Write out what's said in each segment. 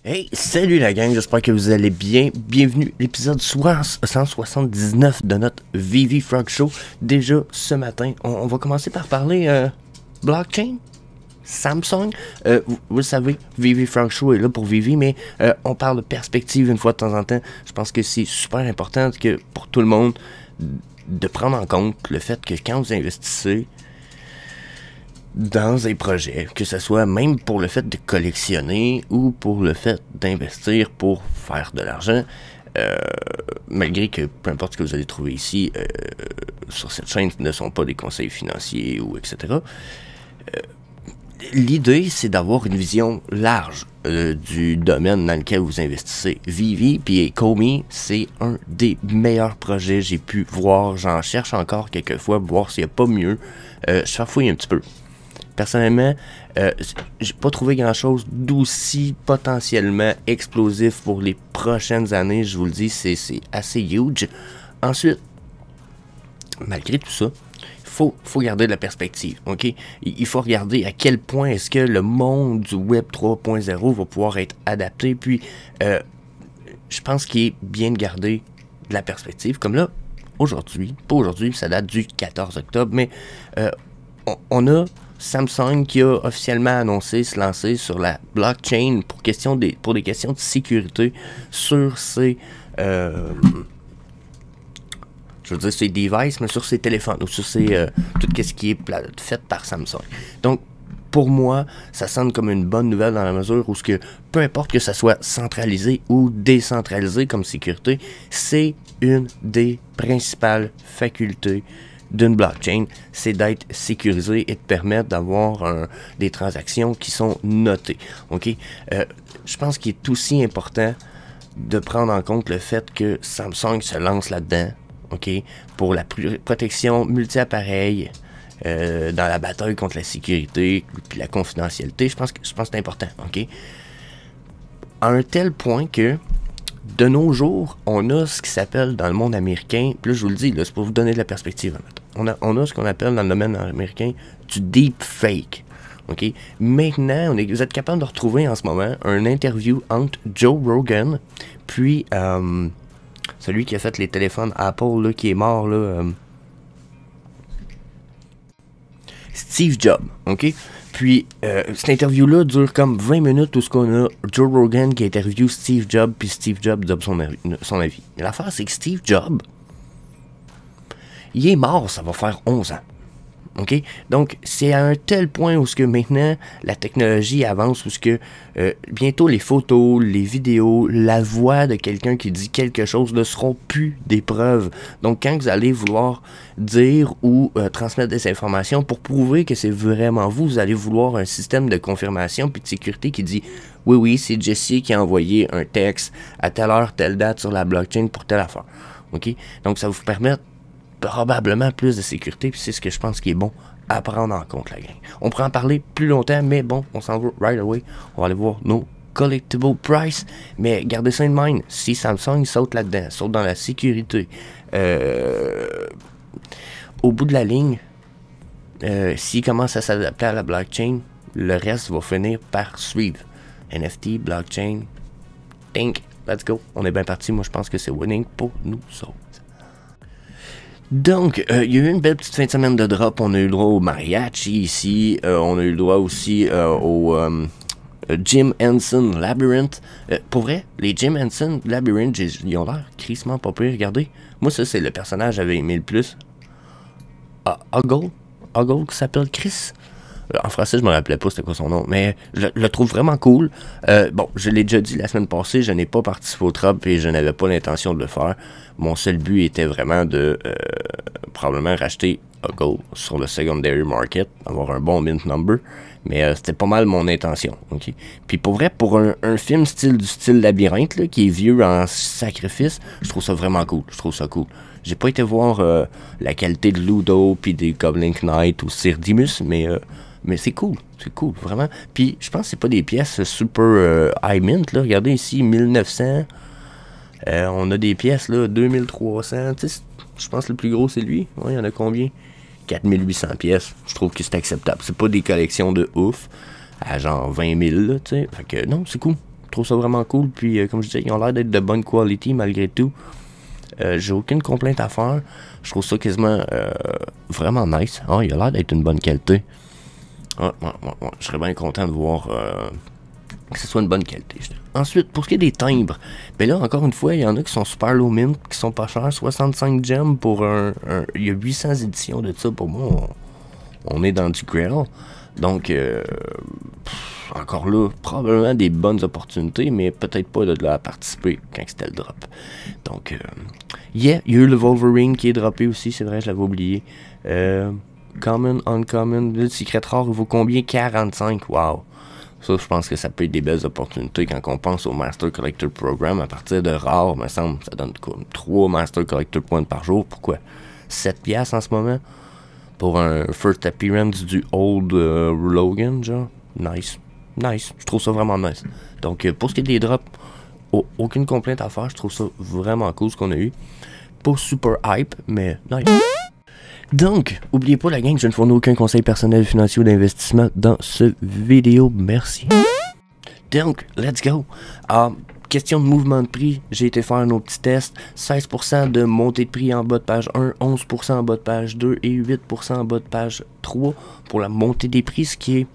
Hey, salut la gang, j'espère que vous allez bien. Bienvenue à l'épisode 179 de notre VV Frog Show. Déjà ce matin, on va commencer par parler blockchain, Samsung. Vous le savez, VV Frog Show est là pour VV, mais on parle de perspective une fois de temps en temps. Je pense que c'est super important que pour tout le monde de prendre en compte le fait que quand vous investissez dans un projet, que ce soit même pour le fait de collectionner ou pour le fait d'investir pour faire de l'argent, malgré que peu importe ce que vous allez trouver ici sur cette chaîne ne sont pas des conseils financiers ou etc. L'idée, c'est d'avoir une vision large du domaine dans lequel vous investissez. Vivi puis Comey, c'est un des meilleurs projets que j'ai pu voir. J'en cherche encore quelques fois, voir s'il n'y a pas mieux. Je farfouille un petit peu. Personnellement, j'ai pas trouvé grand chose d'aussi potentiellement explosif pour les prochaines années. Je vous le dis, c'est assez huge. Ensuite, malgré tout ça, faut garder de la perspective, ok? Il faut regarder à quel point est-ce que le monde du Web 3.0 va pouvoir être adapté. Puis, je pense qu'il est bien de garder de la perspective. Comme là, aujourd'hui, pas aujourd'hui, ça date du 14 octobre, mais on a Samsung qui a officiellement annoncé se lancer sur la blockchain pour des questions de sécurité sur ses je veux dire ses devices, mais sur ses téléphones ou sur ses tout ce qui est fait par Samsung. Donc pour moi, ça sonne comme une bonne nouvelle dans la mesure où peu importe que ça soit centralisé ou décentralisé comme sécurité, c'est une des principales facultés d'une blockchain, c'est d'être sécurisé et de permettre d'avoir des transactions qui sont notées. Ok, je pense qu'il est aussi important de prendre en compte le fait que Samsung se lance là-dedans, ok, pour la protection multi-appareil, dans la bataille contre la sécurité puis la confidentialité. Je pense que c'est important, ok, à un tel point que de nos jours, on a ce qui s'appelle dans le monde américain, puis là je vous le dis, c'est pour vous donner de la perspective. On a ce qu'on appelle dans le domaine américain du deepfake. Okay? Maintenant, vous êtes capable de retrouver en ce moment un interview entre Joe Rogan, puis celui qui a fait les téléphones Apple, là, qui est mort, là, Steve Jobs. Ok? Puis, cette interview-là dure comme 20 minutes où on a Joe Rogan qui interview Steve Jobs, puis Steve Jobs donne son avis. Mais l'affaire, c'est que Steve Jobs, il est mort, ça va faire 11 ans. OK? Donc, c'est à un tel point où maintenant, la technologie avance, où bientôt les photos, les vidéos, la voix de quelqu'un qui dit quelque chose ne seront plus des preuves. Donc, quand vous allez vouloir dire ou transmettre des informations pour prouver que c'est vraiment vous, vous allez vouloir un système de confirmation puis de sécurité qui dit « Oui, c'est Jesse qui a envoyé un texte à telle heure, telle date sur la blockchain pour telle affaire. » OK? Donc, ça va vous permettre probablement plus de sécurité, puis c'est ce que je pense qui est bon à prendre en compte, la gang. On pourrait en parler plus longtemps, mais bon, on s'en va right away. On va aller voir nos collectible price, mais gardez ça in mind. Si Samsung saute là-dedans, saute dans la sécurité, au bout de la ligne, s'il commence à s'adapter à la blockchain, le reste va finir par suivre. NFT, blockchain, think, let's go. On est bien parti. Moi, je pense que c'est winning pour nous autres. Donc, il y a eu une belle petite fin de semaine de drop. On a eu le droit au mariachi ici. On a eu le droit aussi au Jim Henson Labyrinth. Pour vrai, les Jim Henson Labyrinth, ils ont l'air crissement pas pire. Regardez. Moi, ça, c'est le personnage que j'avais aimé le plus. Huggle qui s'appelle Chris. En français, je me rappelais pas c'était quoi son nom, mais je le trouve vraiment cool. Bon, je l'ai déjà dit la semaine passée, je n'ai pas participé au drop et je n'avais pas l'intention de le faire. Mon seul but était vraiment de probablement racheter Huggle sur le secondary market, avoir un bon mint number, mais c'était pas mal mon intention. Okay? Puis pour vrai, pour un film du style Labyrinthe, là, qui est vieux en sacrifice, je trouve ça vraiment cool. Je trouve ça cool. J'ai pas été voir la qualité de Ludo puis des Goblin Knight ou Sirdimus, mais c'est cool, vraiment. Puis je pense que c'est pas des pièces super high mint, là. Regardez ici, 1900. On a des pièces, là, 2300. Tu sais, je pense que le plus gros, c'est lui. Ouais, il y en a combien? 4800 pièces. Je trouve que c'est acceptable. C'est pas des collections de ouf, à genre 20 000, là, tu sais. Fait que non, c'est cool. Je trouve ça vraiment cool. Puis, comme je disais, ils ont l'air d'être de bonne qualité malgré tout. J'ai aucune complainte à faire. Je trouve ça quasiment vraiment nice. Ah, il a l'air d'être une bonne qualité. Ah, je serais bien content de voir que ce soit une bonne qualité. Ensuite, pour ce qui est des timbres, ben là, encore une fois, il y en a qui sont super low mint, qui sont pas chers. 65 gems pour il y a 800 éditions de ça. Pour moi, on est dans du grail. Donc, encore là, probablement des bonnes opportunités, mais peut-être pas de là à participer quand c'était le drop. Donc, yeah, il y a eu le Wolverine qui est droppé aussi, c'est vrai, je l'avais oublié. Common, uncommon, le secret rare, il vaut combien? 45, wow. Ça, je pense que ça peut être des belles opportunités quand on pense au Master Collector Program. À partir de rare, me semble, ça donne comme 3 Master Collector Points par jour. Pourquoi? 7 piastres en ce moment? Pour un first appearance du Old Logan, genre. Nice. Nice. Je trouve ça vraiment nice. Donc, pour ce qui est des drops, aucune complainte à faire. Je trouve ça vraiment cool ce qu'on a eu. Pas super hype, mais nice. Donc, oubliez pas la gang, je ne fournis aucun conseil personnel financier ou d'investissement dans ce vidéo. Merci. Donc, let's go. Question de mouvement de prix, j'ai été faire nos petits tests. 16% de montée de prix en bas de page 1, 11% en bas de page 2 et 8% en bas de page 3 pour la montée des prix, ce qui est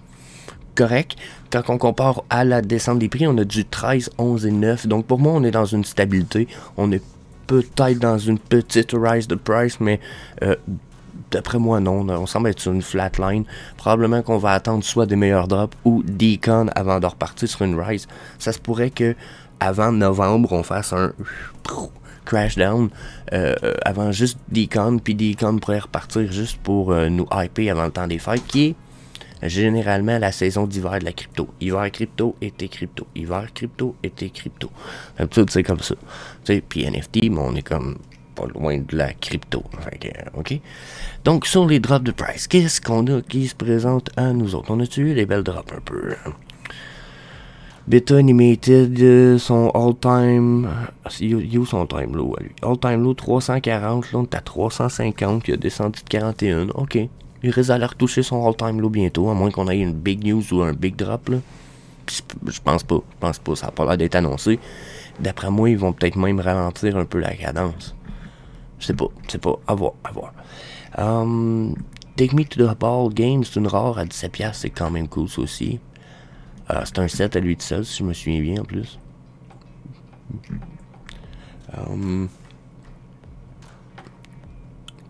correct. Quand on compare à la descente des prix, on a du 13, 11 et 9. Donc pour moi, on est dans une stabilité. On est peut-être dans une petite rise de price, mais d'après moi, non. On semble être sur une flat line. Probablement qu'on va attendre soit des meilleurs drops ou decon avant de repartir sur une rise. Ça se pourrait que avant novembre, on fasse un crash down avant juste decon, puis decon pourrait repartir juste pour nous hyper avant le temps des fêtes, qui est généralement la saison d'hiver de la crypto. Hiver crypto, été crypto. Hiver crypto, été crypto. D'habitude, c'est comme ça. Tu sais, puis NFT, mais on est comme pas loin de la crypto. Fait que, ok. Donc, sur les drops de price, qu'est-ce qu'on a qui se présente à nous autres? On a-tu eu des belles drops un peu? Beta Animated, son all-time... Yo, son time low à lui. All-time low 340, là, on est à 350, il a descendu de 41. Ok. Il risque d'aller retoucher son all-time low bientôt, à moins qu'on ait une big news ou un big drop, là. Je pense pas. Ça n'a pas l'air d'être annoncé. D'après moi, ils vont peut-être même ralentir un peu la cadence. Je sais pas. À voir. Take Me to the Ball Game, c'est une rare à 17$, c'est quand même cool, ça aussi. C'est un set à lui tout seul, si je me souviens bien, en plus.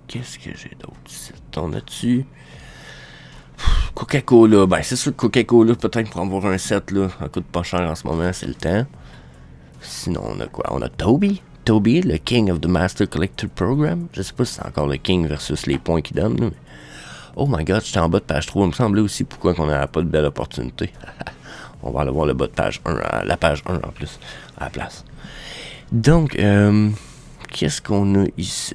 Qu'est-ce que j'ai d'autre ici? On a-tu... Coca-Cola. Ben, c'est sûr que Coca-Cola, peut-être pour avoir un set, là, ça coûte pas cher en ce moment, c'est le temps. Sinon, on a quoi? On a Toby. Toby, le King of the Master Collector Program. Je sais pas si c'est encore le King versus les points qu'il donne, là, mais... Oh my god, j'étais en bas de page 3. Il me semblait aussi pourquoi qu'on n'avait pas de belle opportunité. On va aller voir le bas de page 1, la page 1 en plus, à la place. Donc, qu'est-ce qu'on a ici?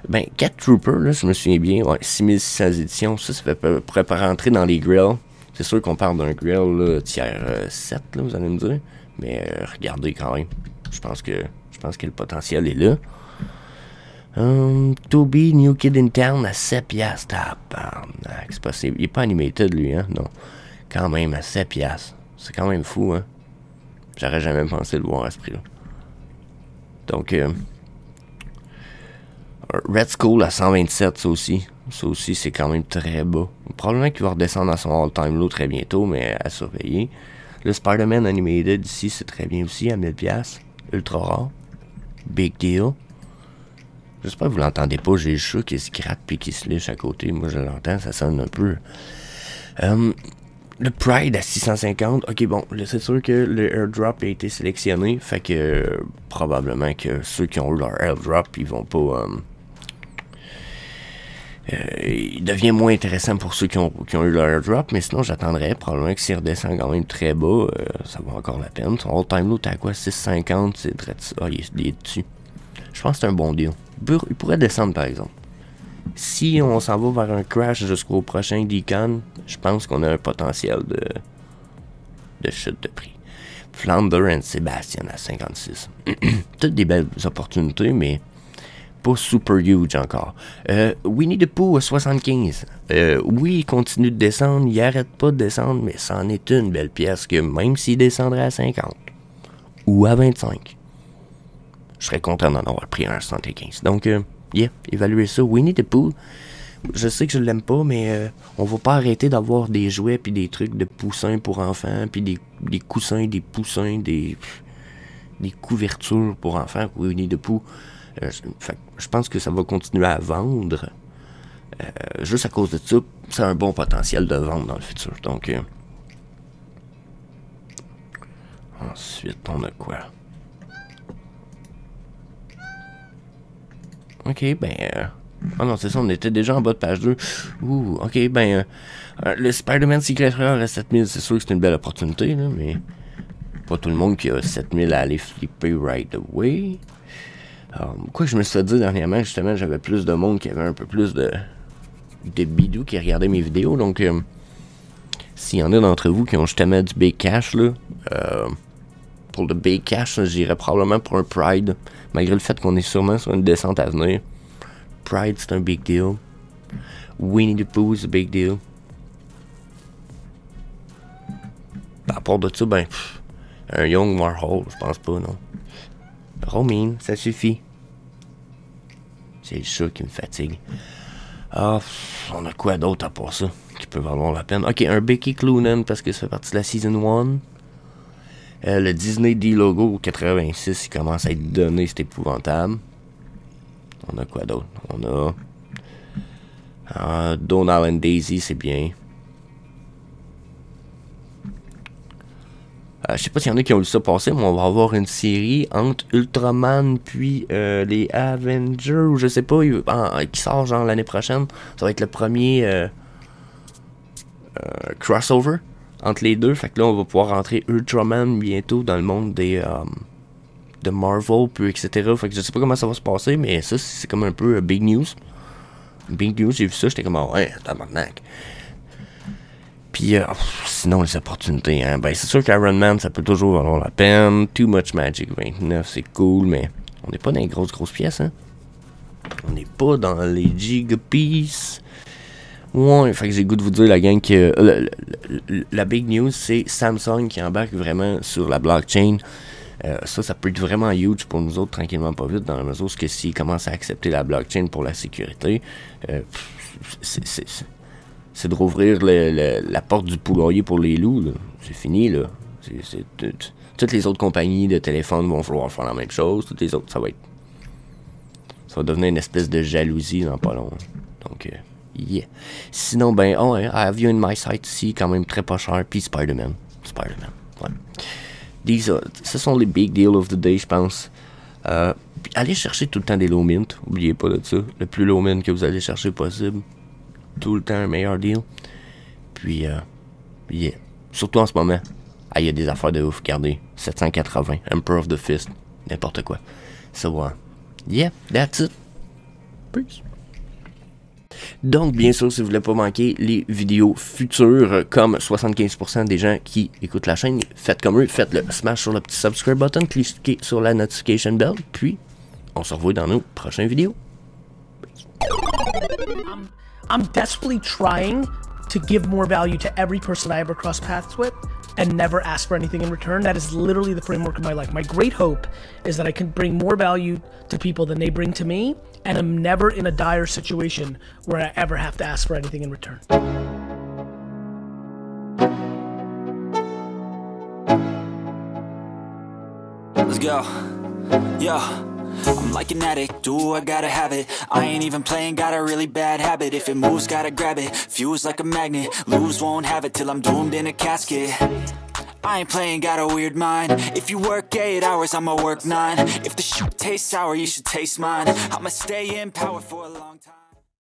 Ben, Cat Trooper, là, je me souviens bien, ouais, 6600 éditions, ça fait pourrait pas rentrer dans les grills. C'est sûr qu'on parle d'un grill, là, tiers 7, là, vous allez me dire. Mais regardez quand même. Je pense que le potentiel est là. Toby, New Kid in Town à 7$. C'est possible. Il est pas animated, lui, hein? Non. Quand même, à 7$. C'est quand même fou, hein? J'aurais jamais pensé le voir à ce prix-là. Donc, Red Skull à 127, ça aussi. Ça aussi, c'est quand même très bas. Probablement qu'il va redescendre à son all-time low très bientôt, mais à surveiller. Le Spider-Man Animated ici, c'est très bien aussi, à 1000$. Ultra rare. Big deal. J'espère que vous l'entendez pas, j'ai le chat qui se gratte puis qui se liche à côté. Moi, je l'entends, ça sonne un peu. Le Pride à 650. Ok, bon, c'est sûr que le airdrop a été sélectionné. Fait que probablement que ceux qui ont eu leur airdrop, ils vont pas... il devient moins intéressant pour ceux qui ont eu leur airdrop. Mais sinon, j'attendrais probablement que s'il redescend quand même très bas, ça vaut encore la peine. Son all-time low, t'as quoi? 650, c'est très... Ah, il est dessus. Je pense que c'est un bon deal. Il pourrait descendre, par exemple. Si on s'en va vers un crash jusqu'au prochain decon, je pense qu'on a un potentiel de chute de prix. Flounder and Sebastian à 56. Toutes des belles opportunités, mais pas super huge encore. Winnie the Pooh à 75. Oui, il continue de descendre, il arrête pas de descendre, mais c'en est une belle pièce que même s'il descendrait à 50 ou à 25, je serais content d'en avoir pris un à 75. Donc, évaluez ça. Winnie the Pooh, je sais que je l'aime pas, mais on va pas arrêter d'avoir des jouets puis des trucs de poussins pour enfants, puis des coussins, des poussins, des couvertures pour enfants. Winnie the Pooh. Je pense que ça va continuer à vendre. Juste à cause de ça, c'est un bon potentiel de vente dans le futur. Donc, ensuite, on a quoi? Ok, oh non, c'est ça, on était déjà en bas de page 2. Ok, le Spider-Man Secret Rare à 7000, c'est sûr que c'est une belle opportunité, là, mais pas tout le monde qui a 7000 à aller flipper right away. Quoi que je me suis dit dernièrement, justement, j'avais plus de monde qui avait un peu plus de bidou qui regardait mes vidéos, donc s'il y en a d'entre vous qui ont justement du big cash, là, pour le big cash, j'irais probablement pour un Pride, malgré le fait qu'on est sûrement sur une descente à venir. Pride, c'est un big deal. Winnie the Pooh, c'est un big deal. À part de ça, un Young Warhol, je pense pas, non. Romine, ça suffit. C'est le chat qui me fatigue. On a quoi d'autre à part ça qui peut valoir la peine? Ok, un Becky Cloonan parce que ça fait partie de la Season 1. Le Disney D-Logo 86, il commence à être donné, c'est épouvantable. On a quoi d'autre? On a Donald and Daisy, c'est bien. Je sais pas s'il y en a qui ont vu ça passer, mais on va avoir une série entre Ultraman puis les Avengers, ou je sais pas, qui sort genre l'année prochaine. Ça va être le premier crossover entre les deux. Fait que là, on va pouvoir rentrer Ultraman bientôt dans le monde de Marvel, puis etc. Fait que je sais pas comment ça va se passer, mais ça, c'est comme un peu big news. Big news, j'ai vu ça, j'étais comme, ouais, tabarnak. Puis, sinon, les opportunités, hein. C'est sûr qu'Iron Man, ça peut toujours valoir la peine. Too Much Magic 29, c'est cool, mais on n'est pas dans les grosses pièces, hein. On n'est pas dans les gigapiece. Ouais, fait que j'ai le goût de vous dire, la gang, que la big news, c'est Samsung qui embarque vraiment sur la blockchain. Ça peut être vraiment huge pour nous autres, tranquillement pas vite, dans la mesure où s'ils commencent à accepter la blockchain pour la sécurité, c'est de rouvrir la porte du poulailler pour les loups, là. C'est fini, là. Toutes les autres compagnies de téléphone vont vouloir faire la même chose. Toutes les autres, ça va devenir une espèce de jalousie dans pas long. Donc, yeah. Sinon, I have you in my sight ici, quand même très pas cher. Puis Spider-Man, ouais. Ce sont les big deals of the day, je pense. Puis allez chercher tout le temps des low mint. Oubliez pas de ça. Le plus low mint que vous allez chercher possible. Tout le temps un meilleur deal. Puis, yeah. Surtout en ce moment. Il y a des affaires de ouf. Regardez. 780. Emperor of the Fist. N'importe quoi. So, yeah, that's it. Peace. Donc, bien sûr, si vous voulez pas manquer les vidéos futures, comme 75% des gens qui écoutent la chaîne, faites comme eux, faites le smash sur le petit subscribe button, cliquez sur la notification bell, puis on se revoit dans nos prochaines vidéos. I'm desperately trying to give more value to every person I ever cross paths with and never ask for anything in return. That is literally the framework of my life. My great hope is that I can bring more value to people than they bring to me, and I'm never in a dire situation where I ever have to ask for anything in return. Let's go. Yeah. I'm like an addict, ooh, I gotta have it. I ain't even playing, got a really bad habit. If it moves, gotta grab it, fuse like a magnet. Lose, won't have it till I'm doomed in a casket. I ain't playing, got a weird mind. If you work 8 hours, I'ma work 9. If the shit tastes sour, you should taste mine. I'ma stay in power for a long time.